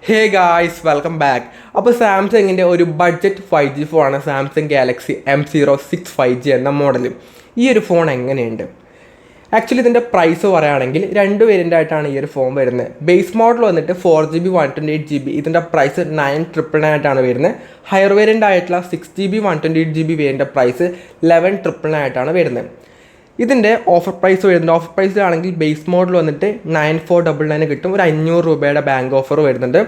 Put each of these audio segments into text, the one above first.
Hey guys welcome back. അപ്പോൾ സാംസങ്ങിൻ്റെ ഒരു ബഡ്ജറ്റ് 5G ഫോണാണ് സാംസങ് ഗാലക്സി M06 5G എന്ന മോഡൽ. ഈ ഒരു ഫോൺ എങ്ങനെയുണ്ട്? ആക്ച്വലി ഇതിൻ്റെ പ്രൈസ് പറയുകയാണെങ്കിൽ രണ്ട് വേരിയൻ്റ് ആയിട്ടാണ് ഈ ഒരു ഫോൺ വരുന്നത്. ബേസ് മോഡൽ വന്നിട്ട് 4GB 128GB, ഇതിൻ്റെ പ്രൈസ് 999 ആയിട്ടാണ് വരുന്നത്. ഹയർ വേരിയൻ്റ് ആയിട്ടുള്ള 6GB 128GB വേരിയൻ്റെ പ്രൈസ് 1199 ആയിട്ടാണ് വരുന്നത്. ഇതിൻ്റെ ഓഫർ പ്രൈസ് വരുന്നുണ്ട്. ഓഫർ പ്രൈസ് ആണെങ്കിൽ ബേസ് മോഡൽ വന്നിട്ട് 9499 കിട്ടും. ഒരു 500 രൂപയുടെ ബാങ്ക് ഓഫർ വരുന്നുണ്ട്.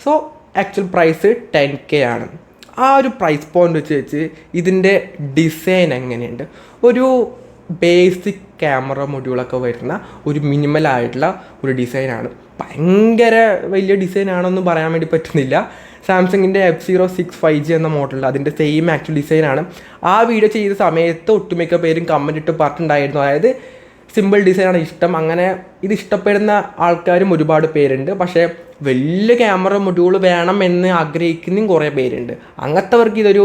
സോ ആക്ച്വൽ പ്രൈസ് 10K ആണ്. ആ ഒരു പ്രൈസ് പോയിന്റ് വെച്ച് ഇതിൻ്റെ ഡിസൈൻ എങ്ങനെയുണ്ട്? ഒരു ബേസിക് ക്യാമറ മൊഡ്യൂളൊക്കെ വരുന്ന ഒരു മിനിമലായിട്ടുള്ള ഒരു ഡിസൈനാണ്. ഭയങ്കര വലിയ ഡിസൈനാണെന്നും പറയാൻ വേണ്ടി പറ്റുന്നില്ല. സാംസങ്ങിൻ്റെ F06 5G എന്ന മോഡലിൽ അതിൻ്റെ സെയിം ആക്ച്വൽ ഡിസൈനാണ്. ആ വീഡിയോ ചെയ്ത സമയത്ത് ഒട്ടുമിക്ക പേരും കമൻറ്റ് ഇട്ട് പറഞ്ഞിട്ടുണ്ടായിരുന്നു, അതായത് സിമ്പിൾ ഡിസൈനാണ് ഇഷ്ടം. അങ്ങനെ ഇത് ഇഷ്ടപ്പെടുന്ന ആൾക്കാരും ഒരുപാട് പേരുണ്ട്. പക്ഷേ വലിയ ക്യാമറ മൊഡ്യൂൾ വേണം എന്ന് ആഗ്രഹിക്കുന്നതും കുറേ പേരുണ്ട്. അങ്ങനത്തെവർക്ക് ഇതൊരു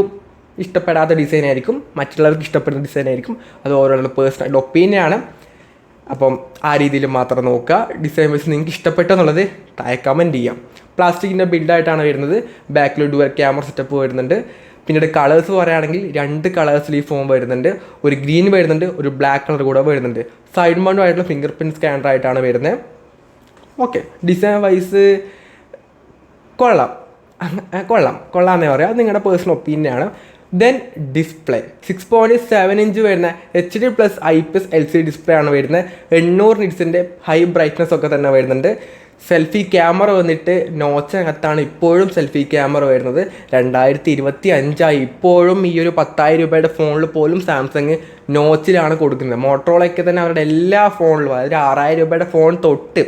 ഇഷ്ടപ്പെടാത്ത ഡിസൈൻ ആയിരിക്കും, മറ്റുള്ളവർക്ക് ഇഷ്ടപ്പെടുന്ന ഡിസൈൻ ആയിരിക്കും. അത് ഓരോരുടെ പേഴ്സണൽ ഒപ്പീനിയനാണ്. അപ്പം ആ രീതിയിൽ മാത്രം നോക്കുക. ഡിസൈൻ വെച്ച് നിങ്ങൾക്ക് ഇഷ്ടപ്പെട്ടെന്നുള്ളത് താഴെ കമൻറ്റ് ചെയ്യാം. പ്ലാസ്റ്റിക്കിൻ്റെ ബിൽഡായിട്ടാണ് വരുന്നത്. ബാക്കിൽ ഡുവൽ ക്യാമറ സെറ്റപ്പ് വരുന്നുണ്ട്. പിന്നീട് കളേഴ്സ് പറയുകയാണെങ്കിൽ 2 കളേഴ്സിൽ ഈ ഫോൺ വരുന്നുണ്ട്. ഒരു ഗ്രീൻ വരുന്നുണ്ട്, ഒരു ബ്ലാക്ക് കളർ കൂടെ വരുന്നുണ്ട്. സൈഡ് മൗണ്ടും ആയിട്ടുള്ള ഫിംഗർ പ്രിൻറ്റ് സ്കാനർ ആയിട്ടാണ് വരുന്നത്. ഓക്കെ, ഡിസൈൻ വൈസ് കൊള്ളാമെന്നേ പറയാം. അത് നിങ്ങളുടെ പേഴ്സണൽ ഒപ്പീനിയനാണ്. ദെൻ ഡിസ്പ്ലേ 6.7 ഇഞ്ച് വരുന്ന HD+ IPS LCD ഡിസ്പ്ലേ ആണ് വരുന്നത്. 800 നിറ്റ്സിൻ്റെ ഹൈ ബ്രൈറ്റ്നസ് ഒക്കെ തന്നെ വരുന്നുണ്ട്. സെൽഫി ക്യാമറ വന്നിട്ട് നോച്ചിനകത്താണ് ഇപ്പോഴും സെൽഫി ക്യാമറ വരുന്നത്. 2025 ഇപ്പോഴും ഈ ഒരു 10,000 രൂപയുടെ ഫോണിൽ പോലും സാംസങ് നോച്ചിലാണ് കൊടുക്കുന്നത്. മോട്ടോറോളയൊക്കെ തന്നെ അവരുടെ എല്ലാ ഫോണിലും, അതായത് 6,000 രൂപയുടെ ഫോൺ തൊട്ട്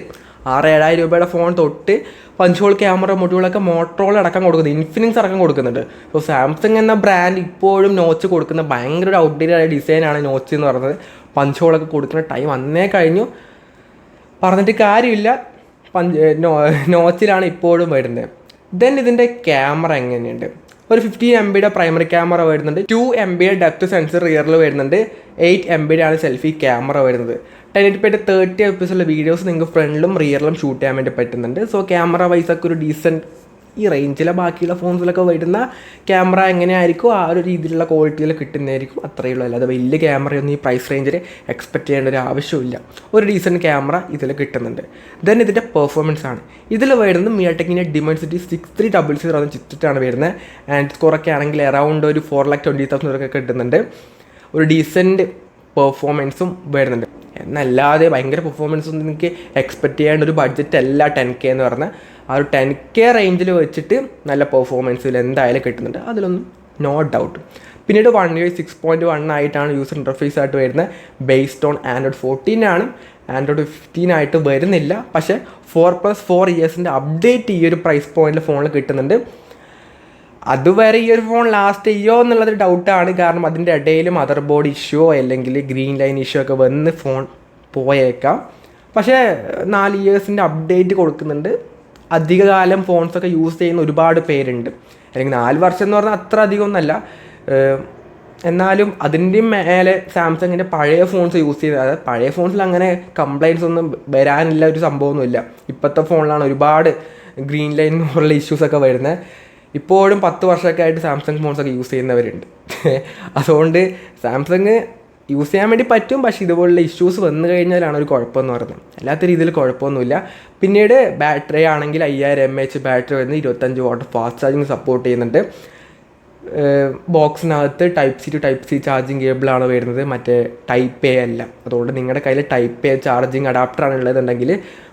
6,000-7,000 രൂപയുടെ ഫോൺ തൊട്ട് പഞ്ച് ഹോൾ ക്യാമറ മൊഡ്യൂളൊക്കെ മോട്ടോറോള അടക്കം കൊടുക്കുന്നുണ്ട്, ഇൻഫിനിക്സ് അടക്കം കൊടുക്കുന്നുണ്ട്. സോ സാംസങ് എന്ന ബ്രാൻഡ് ഇപ്പോഴും നോച്ച് കൊടുക്കുന്ന ഭയങ്കര ഒരു ഔട്ട്ഡേറ്റഡ് ആയ ഡിസൈനാണ് നോച്ച് എന്ന് പറയുന്നത്. പഞ്ച് ഹോളൊക്കെ കൊടുക്കുന്ന ടൈം അന്നേ കഴിഞ്ഞു, പറഞ്ഞിട്ട് കാര്യമില്ല. നോച്ചിലാണ് ഇപ്പോഴും വരുന്നത്. ദെൻ ഇതിൻ്റെ ക്യാമറ എങ്ങനെയുണ്ട്? ഒരു 15 MBയുടെ പ്രൈമറി ക്യാമറ വരുന്നുണ്ട്. 2 MBയുടെ ഡെപ്ത് സെൻസർ റിയറിൽ വരുന്നുണ്ട്. 8 MBയുടെ ആണ് സെൽഫി ക്യാമറ വരുന്നത്. 1080p 30 FPS വീഡിയോസ് നിങ്ങൾക്ക് ഫ്രണ്ടിലും റിയറിലും ഷൂട്ട് ചെയ്യാൻ വേണ്ടി പറ്റുന്നുണ്ട്. സോ ക്യാമറ വൈസൊക്കെ ഒരു ഡീസൻറ്റ് ഈ റേഞ്ചിലെ ബാക്കിയുള്ള ഫോൺസിലൊക്കെ വരുന്ന ക്യാമറ എങ്ങനെയായിരിക്കും ആ ഒരു രീതിയിലുള്ള ക്വാളിറ്റിയിൽ കിട്ടുന്നതായിരിക്കും. അത്രയേ ഉള്ളൂ. അല്ലാതെ വലിയ ക്യാമറയൊന്നും ഈ പ്രൈസ് റേഞ്ചിൽ എക്സ്പെക്റ്റ് ചെയ്യേണ്ട ഒരു ആവശ്യമില്ല. ഒരു ഡീസൻറ്റ് ക്യാമറ ഇതിൽ കിട്ടുന്നുണ്ട്. ദെൻ ഇതിൻ്റെ പെർഫോമൻസ് ആണ്. ഇതിൽ വരുന്നത് മിയടെക്കിൻ്റെ Dimensity 6300 എന്ന ചിപ്സെറ്റാണ് വരുന്നത്. ആൻഡ് സ്കോറൊക്കെ ആണെങ്കിൽ അറൗണ്ട് ഒരു 4,20,000 ഒക്കെ കിട്ടുന്നുണ്ട്. ഒരു ഡീസൻറ്റ് പെർഫോമൻസും വരുന്നുണ്ട്. എന്നല്ലാതെ ഭയങ്കര പെർഫോമൻസ് ഒന്നും നിങ്ങൾക്ക് എക്സ്പെക്റ്റ് ചെയ്യേണ്ട ഒരു ബഡ്ജറ്റ് അല്ല 10K എന്ന് പറഞ്ഞാൽ. ആ ഒരു 10K റേഞ്ചിൽ വെച്ചിട്ട് നല്ല പെർഫോമൻസിൽ എന്തായാലും കിട്ടുന്നുണ്ട്, അതിലൊന്നും നോ ഡൗട്ട്. പിന്നീട് 1UI 6.1 ആയിട്ടാണ് യൂസർ ഇൻ്റർഫേസ് ആയിട്ട് വരുന്നത്. ബേസ്ഡ് ഓൺ Android 14 ആണ്. Android 15 ആയിട്ട് വരുന്നില്ല. പക്ഷേ 4+4 ഇയേഴ്സിൻ്റെ അപ്ഡേറ്റ് ഈ ഒരു പ്രൈസ് പോയിന്റിൽ ഫോണിൽ കിട്ടുന്നുണ്ട്. അതുവരെ ഈ ഒരു ഫോൺ ലാസ്റ്റ് ചെയ്യോ എന്നുള്ളത് ഡൗട്ടാണ്. കാരണം അതിൻ്റെ ഇടയിൽ മദർ ബോർഡ് ഇഷ്യൂ അല്ലെങ്കിൽ ഗ്രീൻ ലൈൻ ഇഷ്യൂ ഒക്കെ വന്ന് ഫോൺ പോയേക്കാം. പക്ഷേ 4 ഇയേഴ്സിൻ്റെ അപ്ഡേറ്റ് കൊടുക്കുന്നുണ്ട്. അധികകാലം ഫോൺസൊക്കെ യൂസ് ചെയ്യുന്ന ഒരുപാട് പേരുണ്ട്. അല്ലെങ്കിൽ 4 വർഷം എന്ന് പറഞ്ഞാൽ അത്ര അധികമൊന്നുമല്ല. എന്നാലും അതിൻ്റെ മേലെ സാംസങ്ങിൻ്റെ പഴയ ഫോൺസ് യൂസ് ചെയ്യുന്നത്, അതായത് പഴയ ഫോൺസിൽ അങ്ങനെ കംപ്ലയിൻസ് ഒന്നും വരാനില്ല, ഒരു സംഭവമൊന്നുമില്ല. ഇപ്പോഴത്തെ ഫോണിലാണ് ഒരുപാട് ഗ്രീൻ ലൈൻ പോലുള്ള ഇഷ്യൂസൊക്കെ വരുന്നത്. ഇപ്പോഴും 10 വർഷമൊക്കെ ആയിട്ട് സാംസങ് ഫോൺസൊക്കെ യൂസ് ചെയ്യുന്നവരുണ്ട്. അതുകൊണ്ട് സാംസങ് യൂസ് ചെയ്യാൻ വേണ്ടി പറ്റും. പക്ഷേ ഇതുപോലുള്ള ഇഷ്യൂസ് വന്നു കഴിഞ്ഞാലാണ് ഒരു കുഴപ്പമെന്ന് പറയുന്നത്. അല്ലാത്ത രീതിയിൽ കുഴപ്പമൊന്നുമില്ല. പിന്നീട് ബാറ്ററി ആണെങ്കിൽ 5000 mAh ബാറ്ററി വരുന്നത്. 25 വാട്ട് ഫാസ്റ്റ് ചാർജിങ് സപ്പോർട്ട് ചെയ്യുന്നുണ്ട്. ബോക്സിനകത്ത് Type-C to Type-C ചാർജിങ് കേബിളാണ് വരുന്നത്, മറ്റേ Type-A അല്ല. അതുകൊണ്ട് നിങ്ങളുടെ കയ്യിൽ Type-A ചാർജിങ് അഡാപ്റ്ററാണ് ഉള്ളതെന്നുണ്ടെങ്കിൽ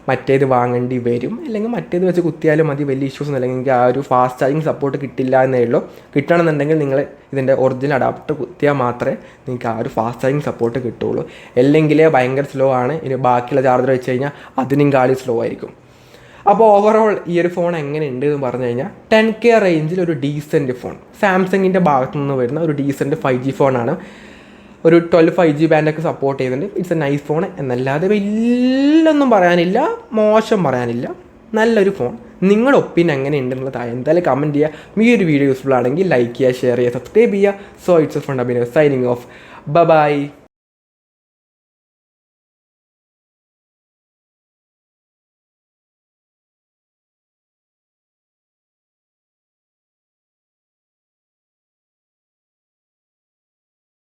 മറ്റേത് വാങ്ങേണ്ടി വരും. അല്ലെങ്കിൽ മറ്റേത് വെച്ച് കുത്തിയാലും മതി, വലിയ ഇഷ്യൂസ് ഒന്നും അല്ലെങ്കിൽ ആ ഒരു ഫാസ്റ്റ് ചാർജിങ് സപ്പോർട്ട് കിട്ടില്ല എന്നേ ഉള്ളൂ. കിട്ടണമെന്നുണ്ടെങ്കിൽ നിങ്ങൾ ഇതിൻ്റെ ഒറിജിനൽ അഡാപ്റ്റർ കുത്തിയാൽ മാത്രമേ നിങ്ങൾക്ക് ആ ഒരു ഫാസ്റ്റ് ചാർജിങ് സപ്പോർട്ട് കിട്ടുള്ളൂ. അല്ലെങ്കിൽ ഭയങ്കര സ്ലോ ആണ്. ഇനി ബാക്കിയുള്ള ചാർജർ വെച്ച് കഴിഞ്ഞാൽ അതിനും കാളി സ്ലോ ആയിരിക്കും. അപ്പോൾ ഓവറോൾ ഈ ഒരു ഫോൺ എങ്ങനെയുണ്ട് എന്ന് പറഞ്ഞു കഴിഞ്ഞാൽ 10K റേഞ്ചിൽ ഒരു ഡീസൻറ്റ് ഫോൺ, സാംസങ്ങിൻ്റെ ഭാഗത്തു നിന്ന് വരുന്ന ഒരു ഡീസൻറ്റ് 5G ഫോണാണ്. ഒരു 12 5G ബാൻഡൊക്കെ സപ്പോർട്ട് ചെയ്യുന്നുണ്ട്. ഇറ്റ്സ് എ നൈസ് ഫോൺ എന്നല്ലാതെ വലിയൊന്നും പറയാനില്ല, മോശം പറയാനില്ല. നല്ലൊരു ഫോൺ. നിങ്ങളുടെ ഒപ്പീനിയൻ എങ്ങനെയുണ്ടെന്നുള്ളത് എന്തായാലും കമൻറ്റ് ചെയ്യുക. ഈ ഒരു വീഡിയോ യൂസ്ഫുൾ ആണെങ്കിൽ ലൈക്ക് ചെയ്യുക, ഷെയർ ചെയ്യുക, സബ്സ്ക്രൈബ് ചെയ്യുക. So it's a fun Abhinav signing off. By.